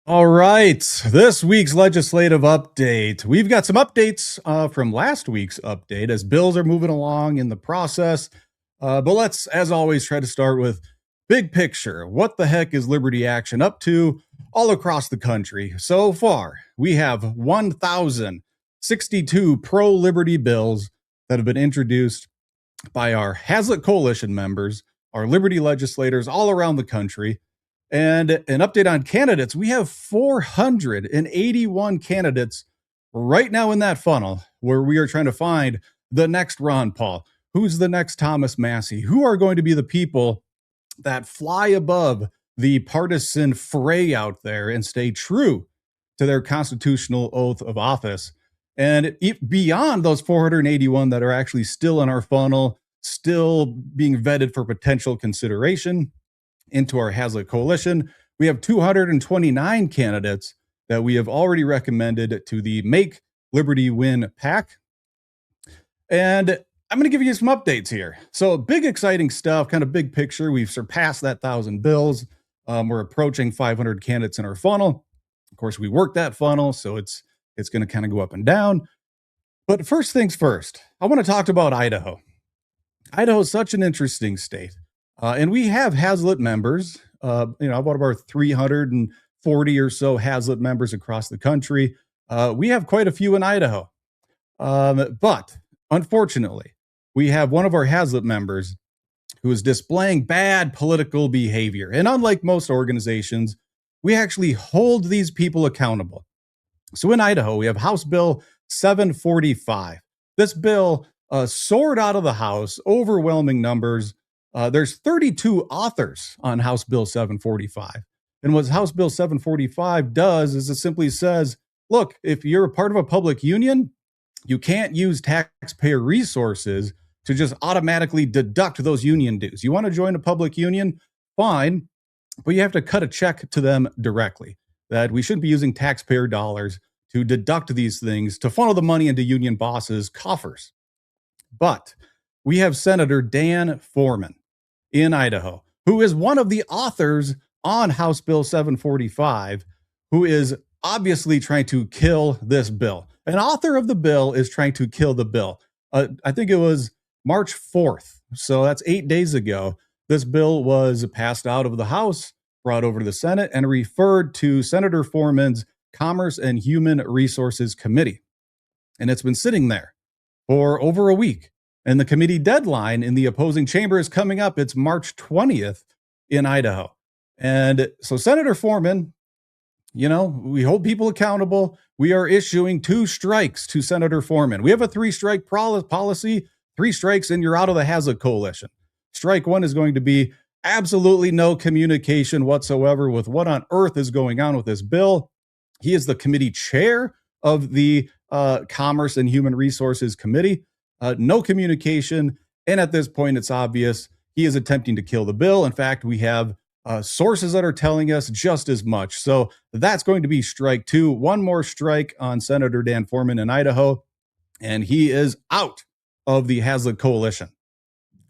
All right, this week's legislative update. We've got some updates from last week's update as bills are moving along in the process. But let's, as always, try to start with big picture. What the heck is Liberty Action up to all across the country? So far, we have 1,062 pro liberty bills that have been introduced by our Hazlitt Coalition members, our Liberty legislators all around the country. And an update on candidates, we have 481 candidates right now in that funnel where we are trying to find the next Ron Paul, who's the next Thomas Massie, who are going to be the people that fly above the partisan fray out there and stay true to their constitutional oath of office. And beyond those 481 that are actually still in our funnel, still being vetted for potential consideration into our Hazlitt Coalition, we have 229 candidates that we have already recommended to the Make Liberty Win PAC. And I'm going to give you some updates here. So big, exciting stuff, kind of big picture. We've surpassed that 1,000 bills. We're approaching 500 candidates in our funnel. Of course, we work that funnel, so it's going to kind of go up and down. But first things first, I want to talk about Idaho. Idaho is such an interesting state. And we have Hazlitt members, about our 340 or so Hazlitt members across the country. We have quite a few in Idaho. But unfortunately, we have one of our Hazlitt members who is displaying bad political behavior. And unlike most organizations, we actually hold these people accountable. So in Idaho, we have House Bill 745. This bill soared out of the House, overwhelming numbers. There's 32 authors on House Bill 745. And what House Bill 745 does is it simply says, look, if you're a part of a public union, you can't use taxpayer resources to just automatically deduct those union dues. You want to join a public union? Fine, but you have to cut a check to them directly. That we shouldn't be using taxpayer dollars to deduct these things to funnel the money into union bosses' coffers. But we have Senator Dan Foreman in Idaho, who is one of the authors on House Bill 745, who is obviously trying to kill this bill. An author of the bill is trying to kill the bill. I think it was March 4th, so that's 8 days ago. This bill was passed out of the House, brought over to the Senate, and referred to Senator Foreman's Commerce and Human Resources Committee. And it's been sitting there for over a week. And the committee deadline in the opposing chamber is coming up. It's March 20th in Idaho. And so Senator Foreman, we hold people accountable. We are issuing 2 strikes to Senator Foreman. We have a 3-strike policy, 3 strikes and you're out of the Hazlitt Coalition. Strike 1 is going to be absolutely no communication whatsoever with what on earth is going on with this bill. He is the committee chair of the Commerce and Human Resources Committee. No communication. And at this point, it's obvious he is attempting to kill the bill. In fact, we have sources that are telling us just as much. So that's going to be strike 2. One more strike on Senator Dan Foreman in Idaho, and he is out of the Hazlitt Coalition.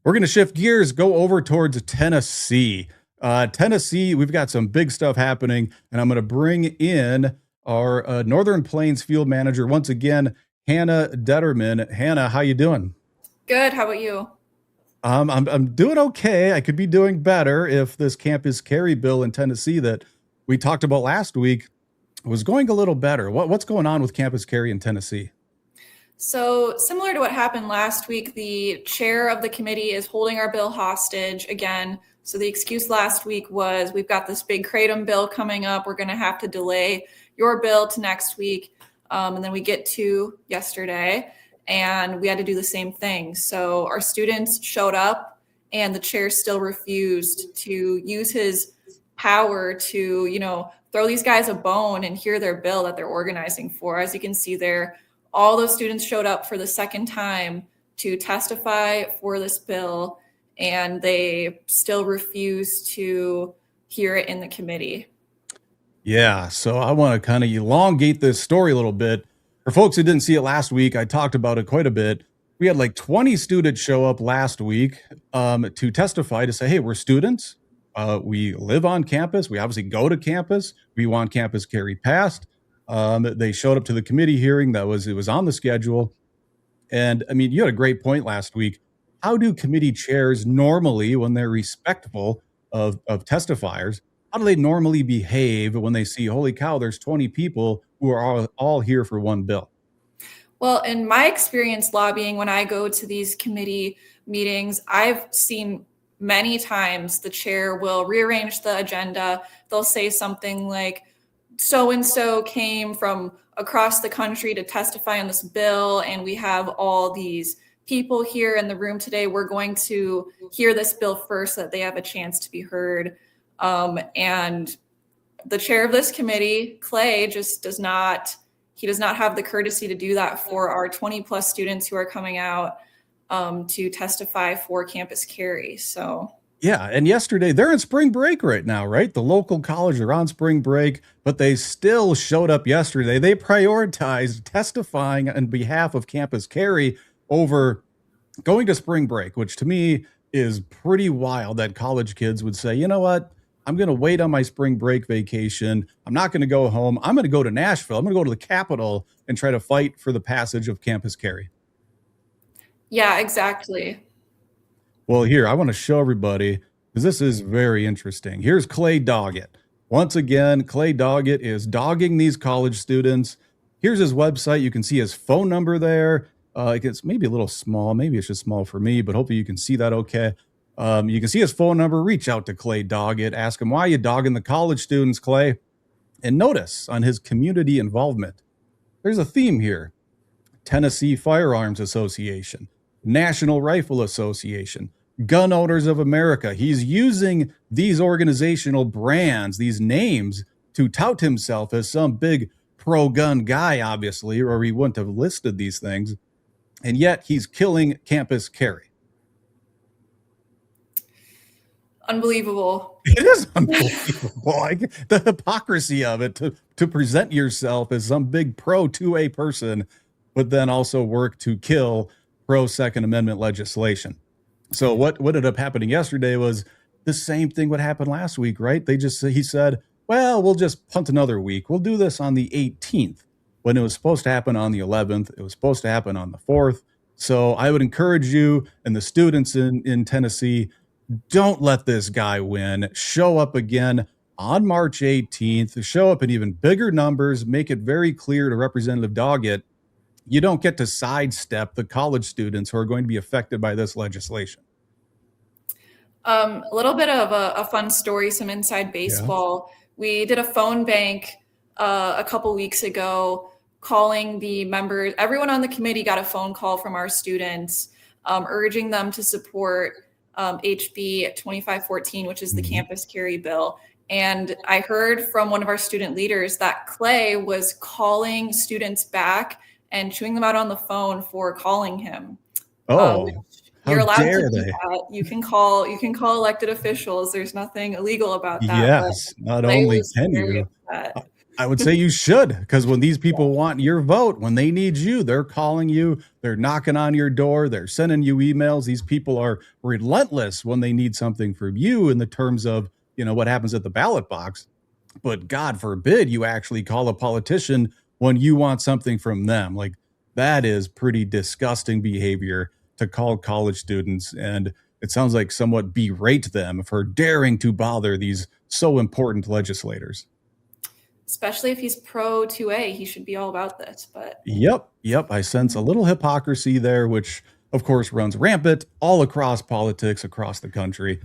We're going to shift gears, go over towards Tennessee. Tennessee, we've got some big stuff happening, and I'm going to bring in our Northern Plains field manager once again, Hannah Detterman. Hannah, how you doing? Good. How about you? I'm doing okay. I could be doing better if this campus carry bill in Tennessee that we talked about last week was going a little better. What's going on with campus carry in Tennessee? So similar to what happened last week, the chair of the committee is holding our bill hostage again. So the excuse last week was we've got this big Kratom bill coming up. We're going to have to delay your bill to next week. And then we get to yesterday and we had to do the same thing. So our students showed up and the chair still refused to use his power to, throw these guys a bone and hear their bill that they're organizing for. As you can see there, all those students showed up for the second time to testify for this bill, and they still refuse to hear it in the committee. Yeah, so I want to kind of elongate this story a little bit. For folks who didn't see it last week, I talked about it quite a bit. We had like 20 students show up last week to testify to say, hey, we're students. We live on campus. We obviously go to campus. We want campus carry passed. They showed up to the committee hearing. It was on the schedule. And I mean, you had a great point last week. How do committee chairs normally, when they're respectful of testifiers, how do they normally behave when they see, holy cow, there's 20 people who are all here for one bill? Well, in my experience lobbying, when I go to these committee meetings, I've seen many times the chair will rearrange the agenda. They'll say something like, so and so came from across the country to testify on this bill, and we have all these people here in the room today. We're going to hear this bill first so that they have a chance to be heard. And the chair of this committee, Clay, just does not have the courtesy to do that for our 20 plus students who are coming out to testify for campus carry. So Yeah, and yesterday they're in spring break right now, right? The local college are on spring break, but they still showed up yesterday. They prioritized testifying on behalf of campus carry over going to spring break, which to me is pretty wild that college kids would say, you know what? I'm going to wait on my spring break vacation. I'm not going to go home. I'm going to go to Nashville. I'm going to go to the Capitol and try to fight for the passage of campus carry. yeah, exactly. Well, here, I want to show everybody because this is very interesting. Here's Clay Doggett. Once again, Clay Doggett is dogging these college students. Here's his website. You can see his phone number there. It's maybe a little small. Maybe it's just small for me, but hopefully you can see that okay. You can see his phone number. Reach out to Clay Doggett. Ask him, why are you dogging the college students, Clay? And notice on his community involvement, there's a theme here. Tennessee Firearms Association, National Rifle Association, Gun Owners of America. He's using these organizational brands, these names, to tout himself as some big pro-gun guy, obviously, or he wouldn't have listed these things. And yet he's killing campus carry. Unbelievable. It is unbelievable. Like the hypocrisy of it to present yourself as some big pro 2A person, but then also work to kill pro Second Amendment legislation. So what ended up happening yesterday was the same thing what happened last week, right? He said, well, we'll just punt another week. We'll do this on the 18th when it was supposed to happen on the 11th. It was supposed to happen on the 4th. So I would encourage you and the students in Tennessee, don't let this guy win. Show up again on March 18th. Show up in even bigger numbers. Make it very clear to Representative Doggett, you don't get to sidestep the college students who are going to be affected by this legislation. A little bit of a fun story, some inside baseball. Yeah. We did a phone bank a couple weeks ago, calling the members. Everyone on the committee got a phone call from our students, urging them to support HB 2514, which is the campus carry bill. And I heard from one of our student leaders that Clay was calling students back and chewing them out on the phone for calling him. Oh, you're allowed to do that. You can call elected officials. There's nothing illegal about that. Yes, not only can you, I would say you should, because when these people want your vote, when they need you, they're calling you, they're knocking on your door, they're sending you emails. These people are relentless when they need something from you in the terms of, what happens at the ballot box. But God forbid you actually call a politician when you want something from them. Like, that is pretty disgusting behavior to call college students. And it sounds like somewhat berate them for daring to bother these so important legislators. Especially if he's pro 2A, he should be all about this. But Yep. I sense a little hypocrisy there, which of course runs rampant all across politics across the country.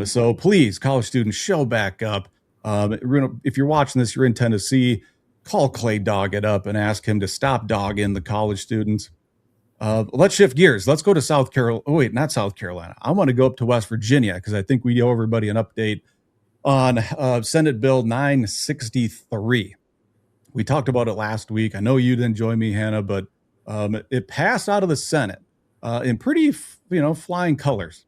So please, college students, show back up. If you're watching this, you're in Tennessee, call Clay Doggett up and ask him to stop dogging the college students. Let's shift gears. Let's go to South Carolina. Oh, wait, not South Carolina. I want to go up to West Virginia because I think we owe everybody an update on Senate Bill 963. We talked about it last week. I know you didn't join me, Hannah, but it passed out of the Senate in pretty, flying colors.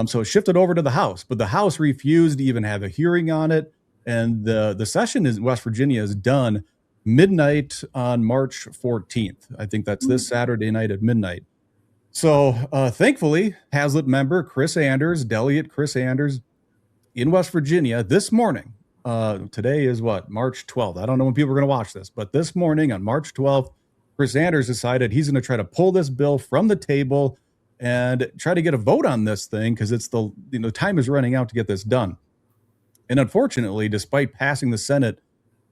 So it shifted over to the House, but the House refused to even have a hearing on it. And the session in West Virginia is done midnight on March 14th. I think that's this Saturday night at midnight. So thankfully, Hazlitt member Chris Anders, delegate Chris Anders, in West Virginia this morning. Today is what, March 12th. I don't know when people are going to watch this, but this morning on March 12th, Chris Sanders decided he's going to try to pull this bill from the table and try to get a vote on this thing because it's time is running out to get this done. And unfortunately, despite passing the Senate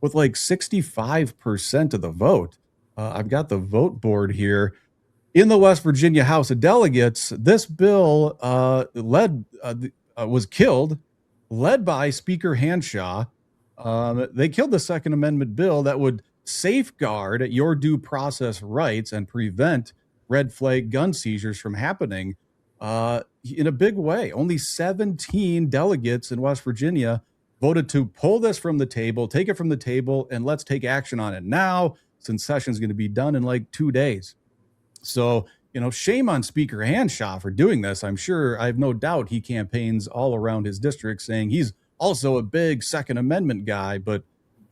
with like 65% of the vote, I've got the vote board here. In the West Virginia House of Delegates, this bill was killed, led by Speaker Hanshaw. They killed the Second Amendment bill that would safeguard your due process rights and prevent red flag gun seizures from happening in a big way. Only 17 delegates in West Virginia voted to pull this from the table, take it from the table, and let's take action on it now, since session's going to be done in like 2 days. So, shame on Speaker Hanshaw for doing this. I'm sure, I have no doubt he campaigns all around his district saying he's also a big Second Amendment guy, but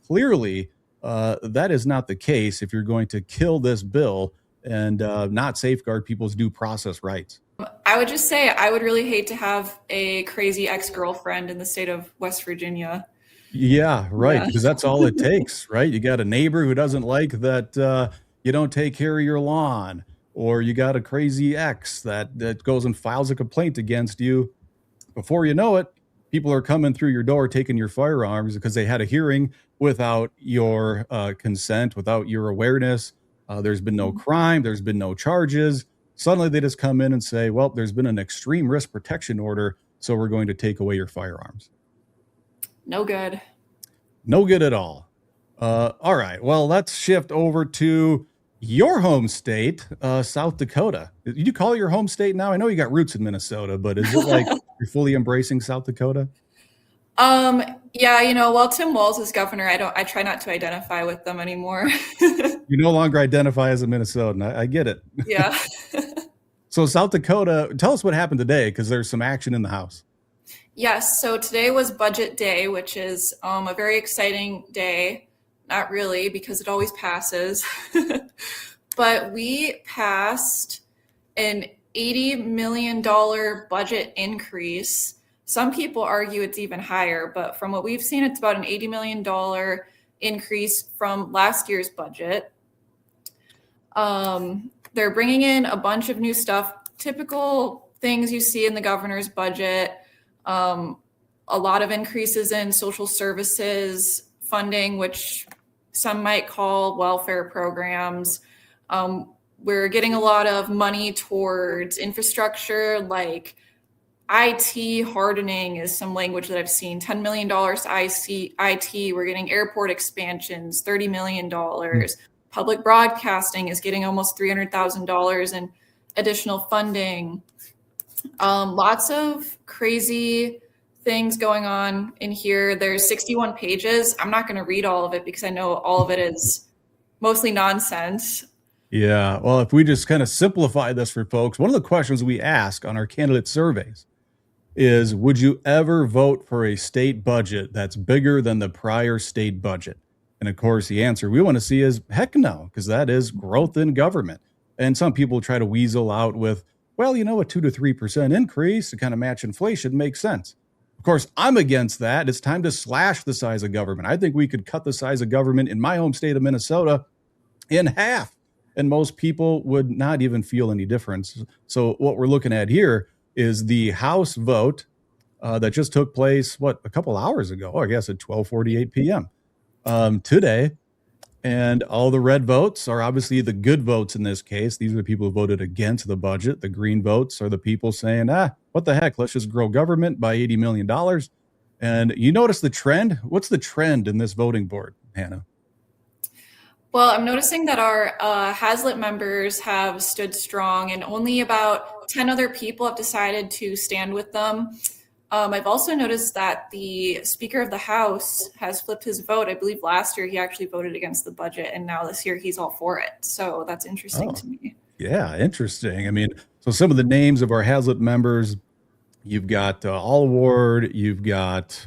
clearly that is not the case if you're going to kill this bill and not safeguard people's due process rights. I would just say I would really hate to have a crazy ex-girlfriend in the state of West Virginia. Yeah, right. Yeah. Because that's all it takes, right? You got a neighbor who doesn't like that you don't take care of your lawn, or you got a crazy ex that goes and files a complaint against you. Before you know it, people are coming through your door taking your firearms because they had a hearing without your consent, without your awareness. There's been no crime. There's been no charges. Suddenly they just come in and say, well, there's been an extreme risk protection order, so we're going to take away your firearms. No good. No good at all. All right. Well, let's shift over to your home state, South Dakota. Do you call it your home state now? I know you got roots in Minnesota, but is it like you're fully embracing South Dakota? Yeah, while Tim Walz is governor, I try not to identify with them anymore. You no longer identify as a Minnesotan. I get it. Yeah. So South Dakota, tell us what happened today, because there's some action in the House. Yes, so today was budget day, which is a very exciting day. Not really, because it always passes. But we passed an $80 million budget increase. Some people argue it's even higher, but from what we've seen, it's about an $80 million increase from last year's budget. They're bringing in a bunch of new stuff, typical things you see in the governor's budget. A lot of increases in social services funding, which some might call welfare programs. We're getting a lot of money towards infrastructure, like IT hardening is some language that I've seen. $10 million to IT. We're getting airport expansions, $30 million. Public broadcasting is getting almost $300,000 in additional funding. Lots of crazy things going on in here. There's 61 pages. I'm not going to read all of it because I know all of it is mostly nonsense. Yeah. Well, if we just kind of simplify this for folks, one of the questions we ask on our candidate surveys is, would you ever vote for a state budget that's bigger than the prior state budget? And of course, the answer we want to see is heck no, because that is growth in government. And some people try to weasel out with, well, a 2 to 3% increase to kind of match inflation makes sense. Of course, I'm against that. It's time to slash the size of government. I think we could cut the size of government in my home state of Minnesota in half, and most people would not even feel any difference. So what we're looking at here is the House vote that just took place, a couple hours ago, I guess at 12:48 p.m. Today. And all the red votes are obviously the good votes in this case. These are the people who voted against the budget. The green votes are the people saying, what the heck, let's just grow government by $80 million. And you notice the trend? What's the trend in this voting board, Hannah? Well, I'm noticing that our Hazlet members have stood strong, and only about 10 other people have decided to stand with them. I've also noticed that the Speaker of the House has flipped his vote. I believe last year he actually voted against the budget, and now this year he's all for it. So that's interesting to me. Yeah, interesting. I mean, so some of the names of our Hazlet members, you've got Allward, you've got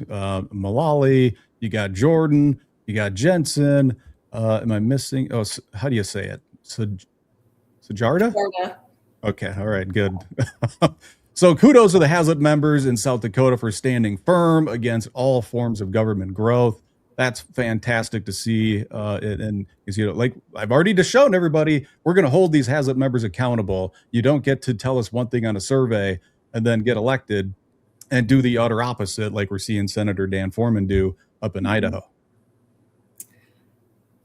Mullally, you got Jordan, you got Jensen. Am I missing? Oh, how do you say it? Sujarta? Florida. Okay. All right. Good. So kudos to the Hazlet members in South Dakota for standing firm against all forms of government growth. That's fantastic to see. And like I've already just shown everybody, we're going to hold these Hazlet members accountable. You don't get to tell us one thing on a survey and then get elected and do the utter opposite, like we're seeing Senator Dan Foreman do up in Idaho.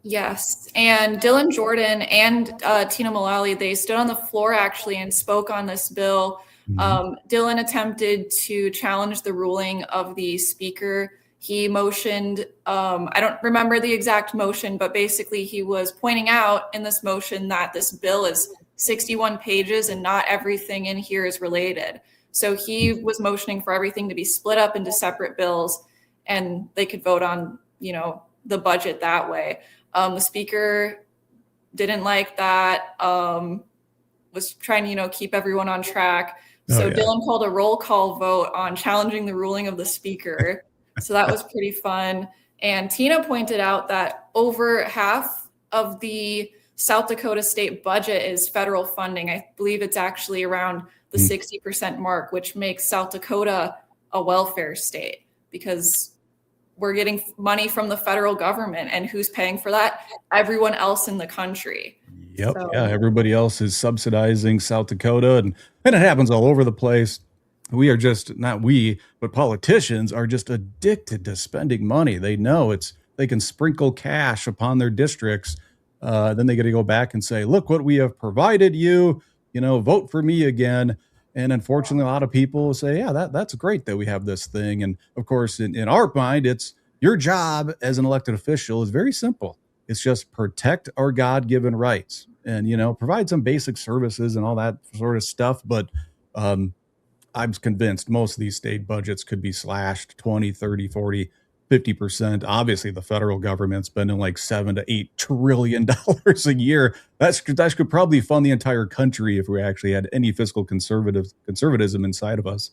Yes, and Dylan Jordan and Tina Mullally, they stood on the floor actually and spoke on this bill. Dylan attempted to challenge the ruling of the speaker. He motioned, I don't remember the exact motion, but basically he was pointing out in this motion that this bill is 61 pages and not everything in here is related. So he was motioning for everything to be split up into separate bills and they could vote on, the budget that way. The speaker didn't like that, was trying to, keep everyone on track. So Dylan called a roll call vote on challenging the ruling of the speaker. So that was pretty fun. And Tina pointed out that over half of the South Dakota state budget is federal funding. I believe it's actually around the 60% mark, which makes South Dakota a welfare state because we're getting money from the federal government, and who's paying for that? Everyone else in the country. Yep. So, yeah. Everybody else is subsidizing South Dakota, and it happens all over the place. We are just not we, but politicians are just addicted to spending money. They know they can sprinkle cash upon their districts. Then they got to go back and say, look what we have provided you, vote for me again. And unfortunately, a lot of people say, yeah, that's great that we have this thing. And of course, in our mind, it's your job as an elected official is very simple. It's just protect our God-given rights and, provide some basic services and all that sort of stuff. But I'm convinced most of these state budgets could be slashed 20, 30, 40, 50%. Obviously, the federal government's spending like $7 to $8 trillion a year. That could probably fund the entire country if we actually had any fiscal conservatism inside of us.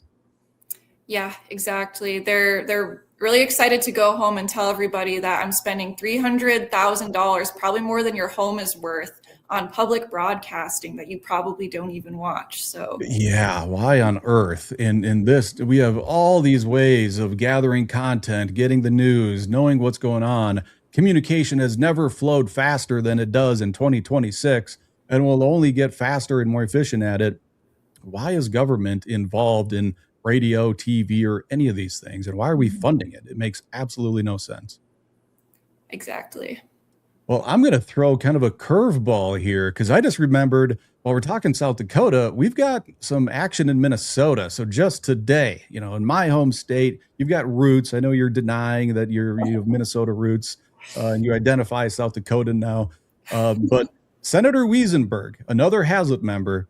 Yeah, exactly. They're really excited to go home and tell everybody that I'm spending $300,000, probably more than your home is worth, on public broadcasting that you probably don't even watch. So yeah, why on earth? In this, we have all these ways of gathering content, getting the news, knowing what's going on. Communication has never flowed faster than it does in 2026, and will only get faster and more efficient at it. Why is government involved in radio, TV, or any of these things? And why are we funding it? It makes absolutely no sense. Exactly. Well, I'm going to throw kind of a curveball here because I just remembered while we're talking South Dakota, we've got some action in Minnesota. So just today, in my home state, you've got roots. I know you're denying that you have Minnesota roots and you identify South Dakota now. But Senator Wiesenberg, another Hazlet member,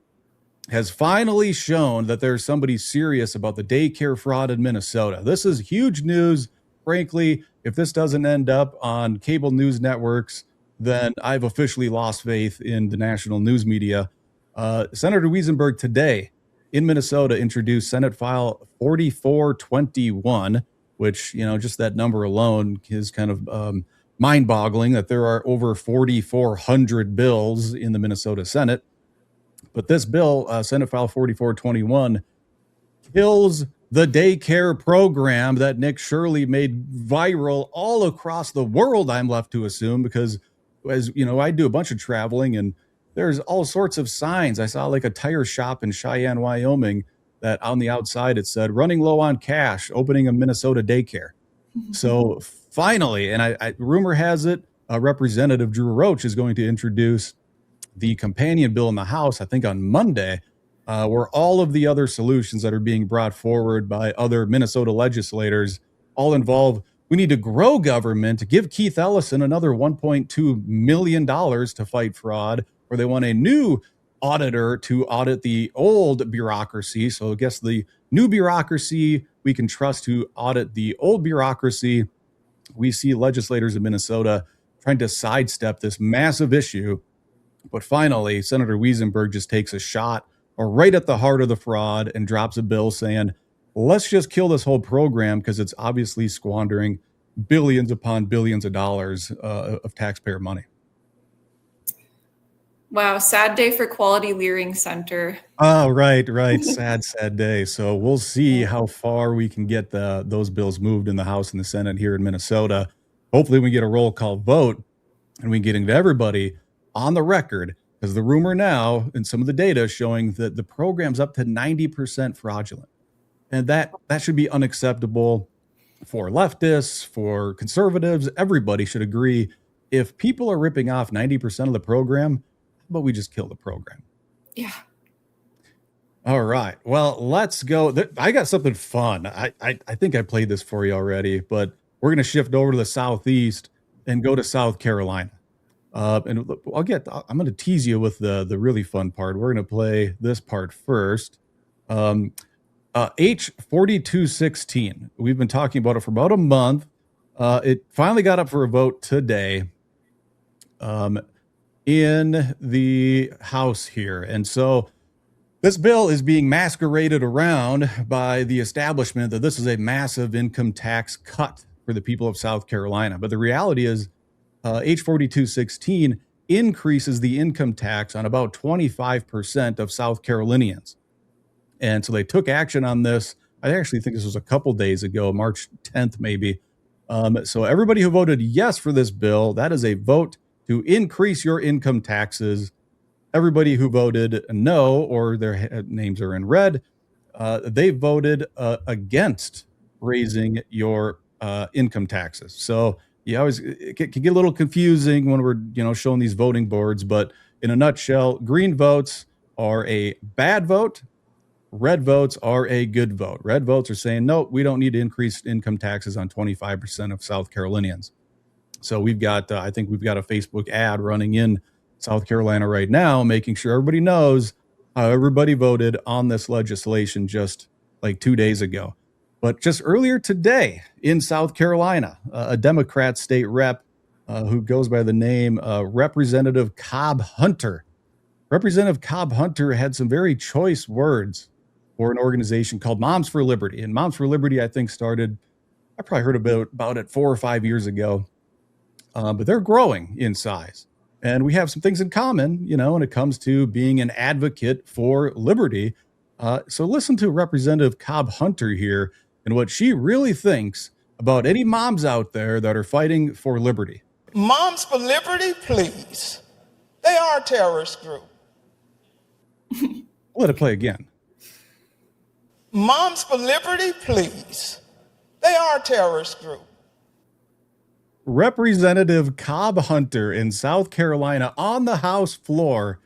has finally shown that there's somebody serious about the daycare fraud in Minnesota. This is huge news. Frankly, if this doesn't end up on cable news networks, then I've officially lost faith in the national news media. Senator Wiesenberg today in Minnesota introduced Senate File 4421, which, just that number alone is kind of mind-boggling that there are over 4,400 bills in the Minnesota Senate. But this bill, Senate File 4421, kills the daycare program that Nick Shirley made viral all across the world, I'm left to assume, because as I do a bunch of traveling and there's all sorts of signs. I saw like a tire shop in Cheyenne, Wyoming, that on the outside it said running low on cash, opening a Minnesota daycare. So finally, and I rumor has it, Representative Drew Roach is going to introduce the companion bill in the House, I think on Monday, where all of the other solutions that are being brought forward by other Minnesota legislators all involve, we need to grow government, to give Keith Ellison another $1.2 million to fight fraud, or they want a new auditor to audit the old bureaucracy. So I guess the new bureaucracy we can trust to audit the old bureaucracy. We see legislators in Minnesota trying to sidestep this massive issue. But finally, Senator Wiesenberg just takes a shot right at the heart of the fraud and drops a bill saying, let's just kill this whole program because it's obviously squandering billions upon billions of dollars of taxpayer money. Wow, sad day for Quality Leering Center. Oh, right, right. Sad, sad day. So we'll see how far we can get those bills moved in the House and the Senate here in Minnesota. Hopefully, we get a roll call vote and we get into everybody on the record, because the rumor now and some of the data is showing that the program's up to 90% fraudulent. And that should be unacceptable for leftists, for conservatives. Everybody should agree. If people are ripping off 90% of the program, how about we just kill the program? Yeah. All right. Well, let's go. I got something fun. I think I played this for you already, but we're going to shift over to the Southeast and go to South Carolina. And I'm going to tease you with the really fun part. We're going to play this part first. H 4216. We've been talking about it for about a month. It finally got up for a vote today in the House here. And so this bill is being masqueraded around by the establishment that this is a massive income tax cut for the people of South Carolina. But the reality is, H 4216 increases the income tax on about 25% of South Carolinians. And so they took action on this. I actually think this was a couple days ago, March 10th, maybe. So everybody who voted yes for this bill, that is a vote to increase your income taxes. Everybody who voted no, or their names are in red, they voted against raising your income taxes. So you always, it can get a little confusing when we're showing these voting boards, but in a nutshell, green votes are a bad vote. Red votes are a good vote. Red votes are saying, no, we don't need to increase income taxes on 25% of South Carolinians. So I think we've got a Facebook ad running in South Carolina right now, making sure everybody knows how everybody voted on this legislation just like 2 days ago. But just earlier today in South Carolina, a Democrat state rep who goes by the name Representative Cobb Hunter. Representative Cobb Hunter had some very choice words for an organization called Moms for Liberty. And Moms for Liberty, I think, I probably heard about it 4 or 5 years ago. But they're growing in size. And we have some things in common, when it comes to being an advocate for liberty. So listen to Representative Cobb Hunter here and what she really thinks about any moms out there that are fighting for liberty. Moms for Liberty, please. They are a terrorist group. Let it play again. Moms for Liberty, please. They are a terrorist group. Representative Cobb Hunter in South Carolina on the House floor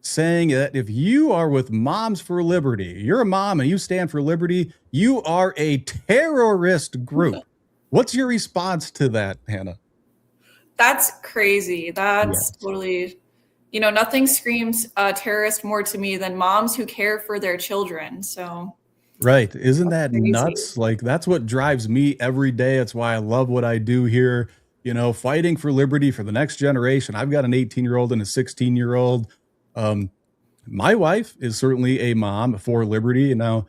saying that if you are with Moms for Liberty, you're a mom and you stand for liberty, you are a terrorist group. What's your response to that, Hannah? That's crazy. That's totally, nothing screams terrorist more to me than moms who care for their children. So. Right. Isn't that nuts? Like, that's what drives me every day. It's why I love what I do here. Fighting for liberty for the next generation. I've got an 18-year-old and a 16-year-old. My wife is certainly a mom for liberty. And now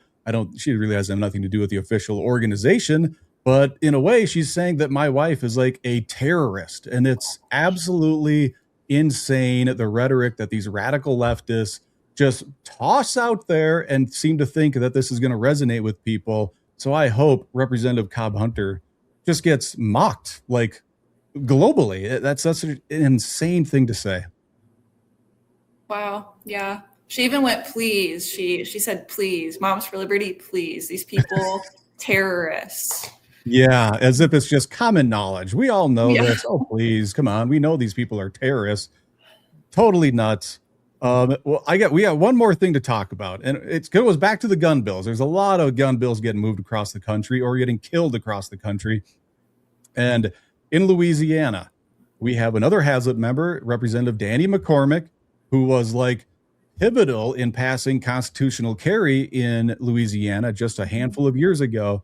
she really has nothing to do with the official organization, but in a way she's saying that my wife is like a terrorist. And it's absolutely insane, the rhetoric that these radical leftists just toss out there and seem to think that this is going to resonate with people. So I hope Representative Cobb Hunter just gets mocked, like, globally. That's an insane thing to say. Wow. Yeah. She even went, please. She said, please, Moms for Liberty, please. These people, terrorists. Yeah, as if it's just common knowledge. We all know this. Oh, please, come on. We know these people are terrorists. Totally nuts. We got one more thing to talk about, and it goes back to the gun bills. There's a lot of gun bills getting moved across the country or getting killed across the country. And in Louisiana, we have another Hazlet member, Representative Danny McCormick, who was like pivotal in passing constitutional carry in Louisiana just a handful of years ago.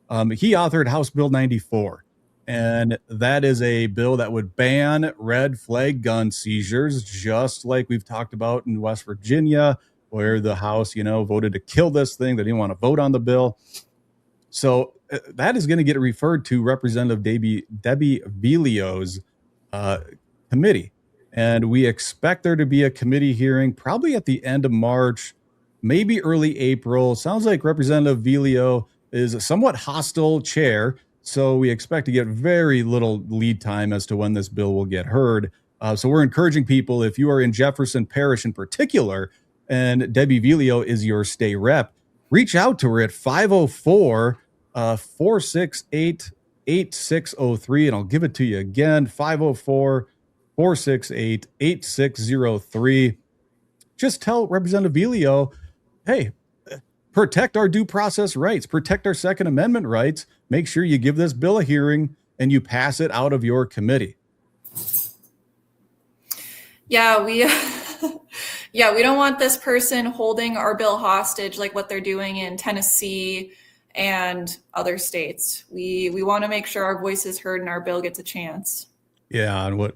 He authored House Bill 94. And that is a bill that would ban red flag gun seizures, just like we've talked about in West Virginia, where the House, voted to kill this thing. They didn't want to vote on the bill. So that is going to get referred to Representative Debbie Vilio's committee. And we expect there to be a committee hearing probably at the end of March, maybe early April. Sounds like Representative Vilio is a somewhat hostile chair, so we expect to get very little lead time as to when this bill will get heard. So we're encouraging people, if you are in Jefferson Parish in particular, and Debbie Vilio is your state rep, reach out to her at 504 468 8603, and I'll give it to you again, 504 468 8603. Just tell Representative Vilio, hey, protect our due process rights, protect our Second Amendment rights. Make sure you give this bill a hearing and you pass it out of your committee. Yeah, we don't want this person holding our bill hostage like what they're doing in Tennessee and other states. We want to make sure our voice is heard and our bill gets a chance. Yeah, and what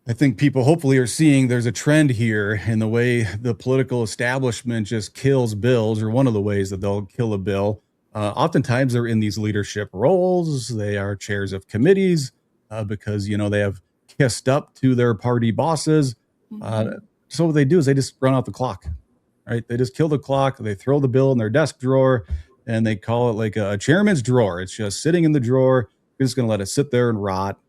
I think people hopefully are seeing, there's a trend here in the way the political establishment just kills bills, or one of the ways that they'll kill a bill. Oftentimes they're in these leadership roles. They are chairs of committees because, they have kissed up to their party bosses. So what they do is they just run out the clock, right? They just kill the clock. They throw the bill in their desk drawer and they call it like a chairman's drawer. It's just sitting in the drawer. You're just going to let it sit there and rot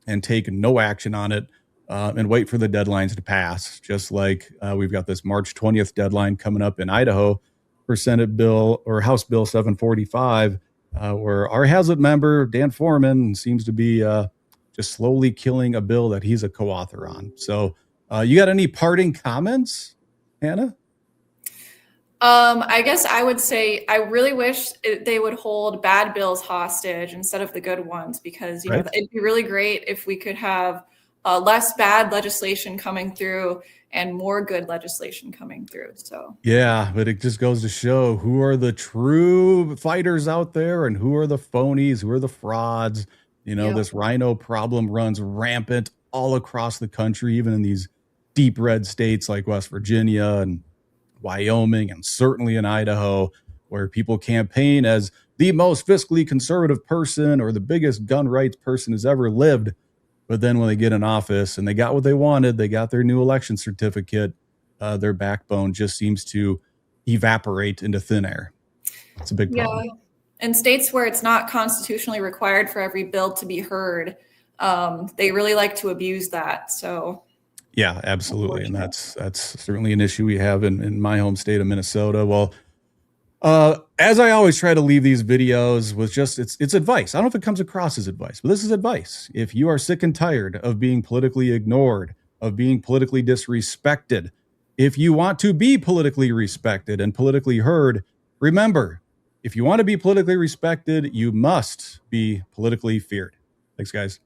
and take no action on it. And wait for the deadlines to pass, just like we've got this March 20th deadline coming up in Idaho for Senate Bill or House Bill 745, where our Hazlet member, Dan Foreman, seems to be just slowly killing a bill that he's a co-author on. So you got any parting comments, Hannah? I guess I would say I really wish they would hold bad bills hostage instead of the good ones, because Right. It'd be really great if we could have less bad legislation coming through and more good legislation coming through. So Yeah, but it just goes to show who are the true fighters out there and who are the phonies, who are the frauds. Yep. This rhino problem runs rampant all across the country, even in these deep red states like West Virginia and Wyoming, and certainly in Idaho, where people campaign as the most fiscally conservative person or the biggest gun rights person who's ever lived. But then when they get in office and they got what they wanted, they got their new election certificate, their backbone just seems to evaporate into thin air. It's a big problem. Yeah. In states where it's not constitutionally required for every bill to be heard, they really like to abuse that. So Yeah, absolutely. And that's certainly an issue we have in my home state of Minnesota. Well, as I always try to leave these videos with just it's advice. I don't know if it comes across as advice, but this is advice. If you are sick and tired of being politically ignored, of being politically disrespected, if you want to be politically respected and politically heard, remember, if you want to be politically respected, you must be politically feared. Thanks, guys.